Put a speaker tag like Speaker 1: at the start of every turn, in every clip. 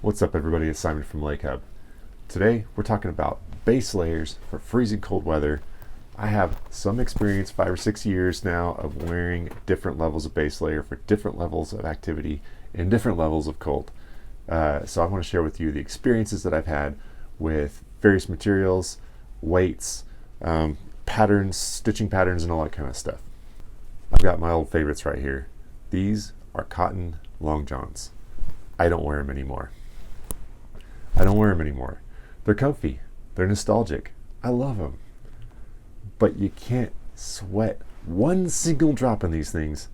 Speaker 1: What's up, everybody? It's Simon from Lake Hub. Today we're talking about base layers for freezing cold weather. I have some experience, 5 or 6 years now, of wearing different levels of base layer for different levels of activity and different levels of cold. So I want to share with you the experiences that I've had with various materials, weights, patterns, stitching patterns, and all that kind of stuff. I've got my old favorites right here. These are cotton long johns. I don't wear them anymore. They're comfy. They're nostalgic. I love them. But you can't sweat one single drop in these things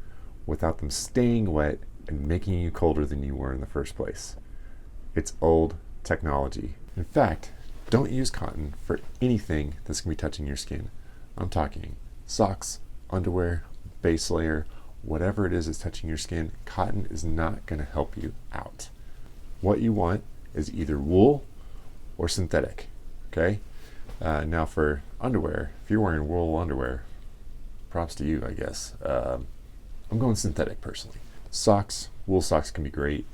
Speaker 1: without them staying wet and making you colder than you were in the first place. It's old technology. In fact, don't use cotton for anything that's going to be touching your skin. I'm talking socks, underwear, base layer, whatever it is that's touching your skin. Cotton is not going to help you out. What you want is either wool or synthetic. Okay? Now for underwear, if you're wearing wool underwear, props to you, I guess. I'm going synthetic personally. Socks, wool socks can be great.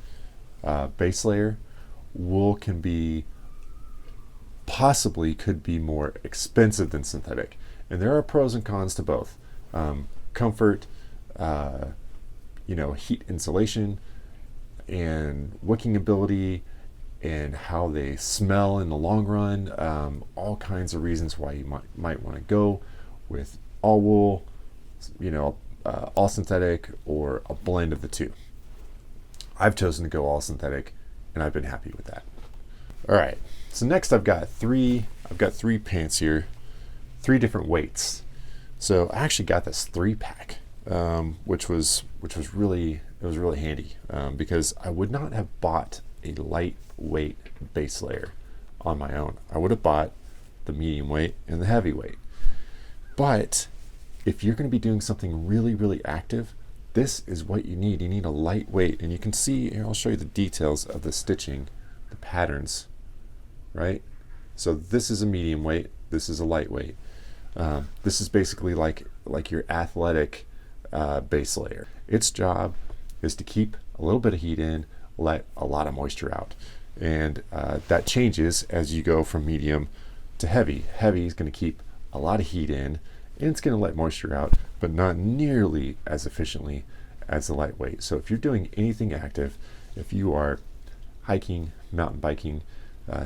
Speaker 1: Base layer, wool can be could be more expensive than synthetic. And there are pros and cons to both. Comfort, heat insulation, and wicking ability, and how they smell in the long run. All kinds of reasons why you might want to go with all wool, all synthetic, or a blend of the two. I've chosen to go all synthetic, and I've been happy with that. All right, so next I've got three pants here, 3 different weights. So I actually got this 3-pack, which was really handy, because I would not have bought a lightweight base layer on my own. I would have bought the medium weight and the heavy weight. But if you're going to be doing something really, really active, this is what you need. You need a lightweight, and you can see here. I'll show you the details of the stitching, the patterns, right? So this is a medium weight. This is a lightweight. This is basically like your athletic base layer. Its job is to keep a little bit of heat in, let a lot of moisture out, and that changes as you go from medium to heavy. Heavy is going to keep a lot of heat in, and it's going to let moisture out, but not nearly as efficiently as the lightweight. So if you're doing anything active, if you are hiking, mountain biking,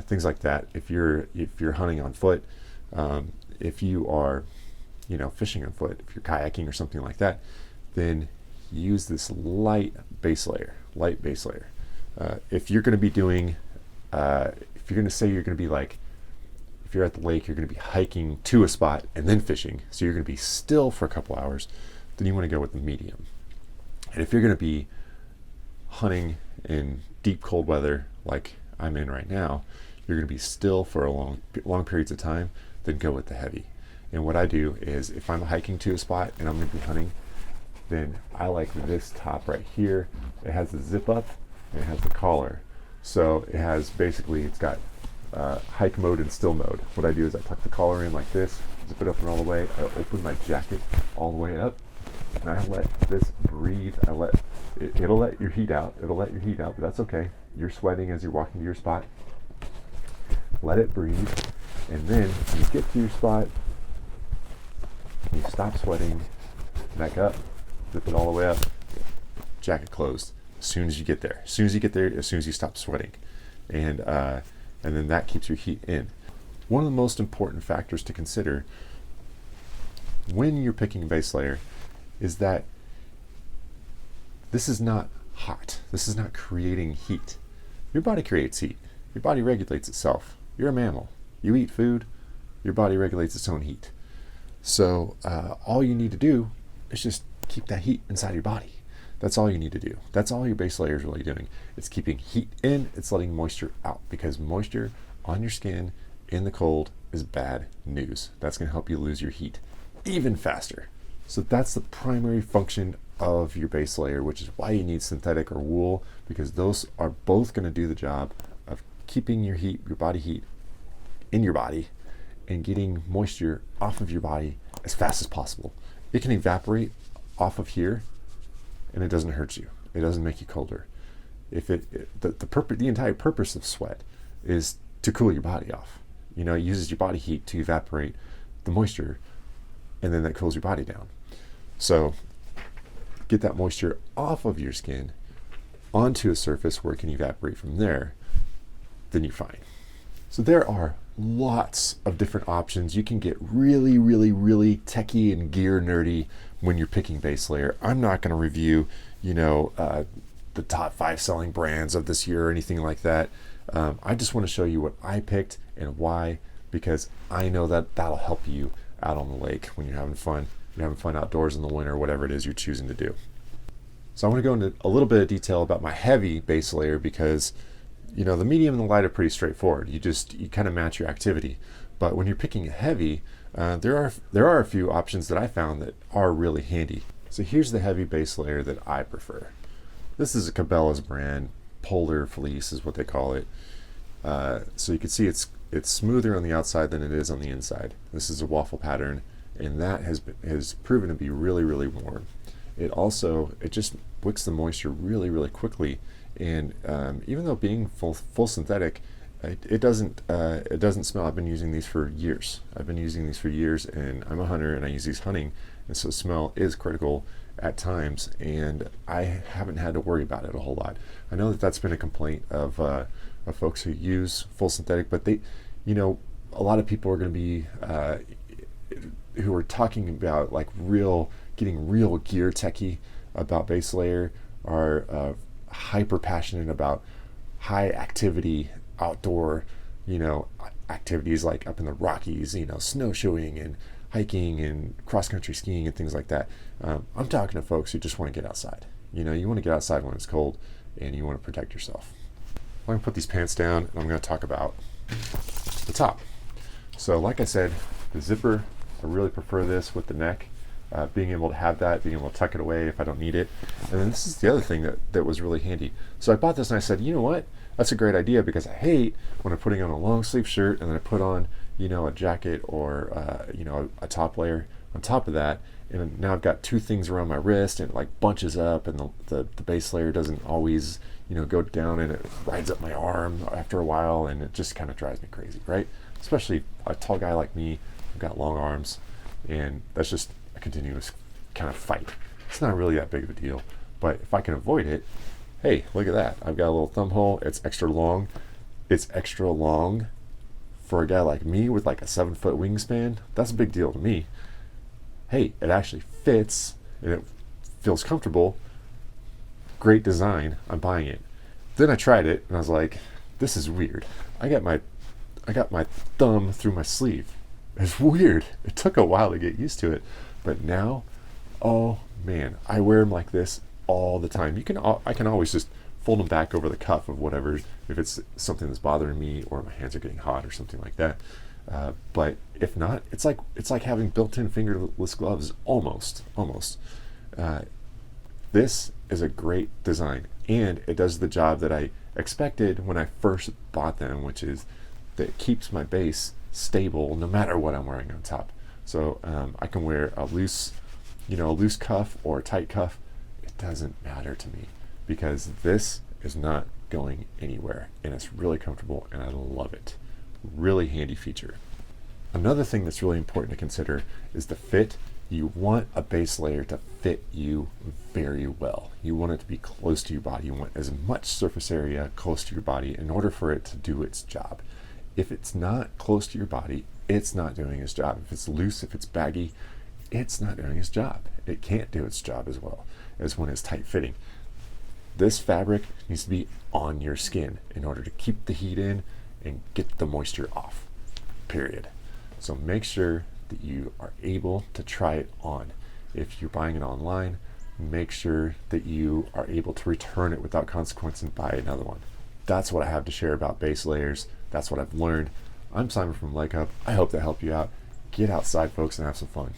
Speaker 1: things like that, if you're hunting on foot, if you are fishing on foot, if you're kayaking or something like that, then use this light base layer. If you're going to be doing, if you're going to say you're going to be if you're at the lake, you're going to be hiking to a spot and then fishing, so you're going to be still for a couple hours, then you want to go with the medium. And if you're going to be hunting in deep cold weather like I'm in right now, you're going to be still for a long periods of time, then go with the heavy. And what I do is, if I'm hiking to a spot and I'm going to be hunting, then I like this top right here. It has the zip up and it has the collar. So it has it's got hike mode and still mode. What I do is I tuck the collar in like this, zip it up and all the way. I open my jacket all the way up, and I let this breathe. It'll let your heat out. But that's okay. You're sweating as you're walking to your spot. Let it breathe, and then when you get to your spot, you stop sweating, back up, zip it all the way up, jacket closed. As soon as you get there, as soon as you stop sweating, and then that keeps your heat in. One of the most important factors to consider when you're picking a base layer is that this is not hot. This is not creating heat. Your body creates heat. Your body regulates itself. You're a mammal. You eat food. Your body regulates its own heat. So all you need to do is just keep that heat inside your body. That's all you need to do. That's all your base layer is really doing. It's keeping heat in, it's letting moisture out, because moisture on your skin in the cold is bad news. That's going to help you lose your heat even faster. So that's the primary function of your base layer, which is why you need synthetic or wool, because those are both going to do the job of keeping your body heat in your body and getting moisture off of your body as fast as possible. It can evaporate off of here, and it doesn't hurt you. It doesn't make you colder. The entire purpose of sweat is to cool your body off. You know, it uses your body heat to evaporate the moisture, and then that cools your body down. So get that moisture off of your skin onto a surface where it can evaporate from there, then you're fine. So there are lots of different options. You can get really, really, really techie and gear nerdy when you're picking base layer. I'm not going to review, the top 5 selling brands of this year or anything like that. I just want to show you what I picked and why, because I know that that'll help you out on the lake when you're having fun. You're having fun outdoors in the winter, whatever it is you're choosing to do. So I want to go into a little bit of detail about my heavy base layer, because the medium and the light are pretty straightforward. You kind of match your activity. But when you're picking a heavy, there are a few options that I found that are really handy. So here's the heavy base layer that I prefer. This is a Cabela's brand. Polar fleece is what they call it. So you can see it's smoother on the outside than it is on the inside. This is a waffle pattern, and that has proven to be really, really warm. It just wicks the moisture really, really quickly, and even though being full synthetic, it doesn't smell. I've been using these for years. And I'm a hunter, and I use these hunting, and so smell is critical at times, and I haven't had to worry about it a whole lot. I know that that's been a complaint of folks who use full synthetic, but a lot of people are going to be who are talking about getting real gear techie about base layer, are hyper passionate about high activity outdoor activities like up in the Rockies, snowshoeing and hiking and cross-country skiing and things like that. I'm talking to folks who just want to get outside. You want to get outside when it's cold, and you want to protect yourself. I'm going to put these pants down, and I'm going to talk about the top. So like I said, the zipper, I really prefer this with the neck. Being able to have that, being able to tuck it away if I don't need it. And then this is the other thing that was really handy. So I bought this and I said, you know what? That's a great idea, because I hate when I'm putting on a long sleeve shirt and then I put on, a jacket or, a top layer on top of that. And now I've got 2 things around my wrist, and it like bunches up, and the base layer doesn't always, go down, and it rides up my arm after a while, and it just kind of drives me crazy, right? Especially a tall guy like me. I've got long arms, and that's just a continuous kind of fight. It's not really that big of a deal, but if I can avoid it, hey, look at that. I've got a little thumb hole. It's extra long. It's extra long for a guy like me with like a 7-foot wingspan. That's a big deal to me. Hey, it actually fits and it feels comfortable. Great design. I'm buying it. Then I tried it and I was like, this is weird. I got my thumb through my sleeve. It's weird. It took a while to get used to it, but now, oh man, I wear them like this all the time. I can always just fold them back over the cuff of whatever, if it's something that's bothering me or my hands are getting hot or something like that. But if not, it's like having built-in fingerless gloves almost. This is a great design, and it does the job that I expected when I first bought them, which is that it keeps my base stable no matter what I'm wearing on top. So I can wear a loose cuff or a tight cuff. It doesn't matter to me, because this is not going anywhere, and it's really comfortable, and I love it. Really handy feature. Another thing that's really important to consider is the fit. You want a base layer to fit you very well. You want it to be close to your body. You want as much surface area close to your body in order for it to do its job. If it's not close to your body, it's not doing its job. If it's loose, if it's baggy, it's not doing its job. It can't do its job as well as when it's tight fitting. This fabric needs to be on your skin in order to keep the heat in and get the moisture off, period. So make sure that you are able to try it on. If you're buying it online, make sure that you are able to return it without consequence and buy another one. That's what I have to share about base layers. That's what I've learned. I'm Simon from Leg Hub. I hope that helped you out. Get outside, folks, and have some fun.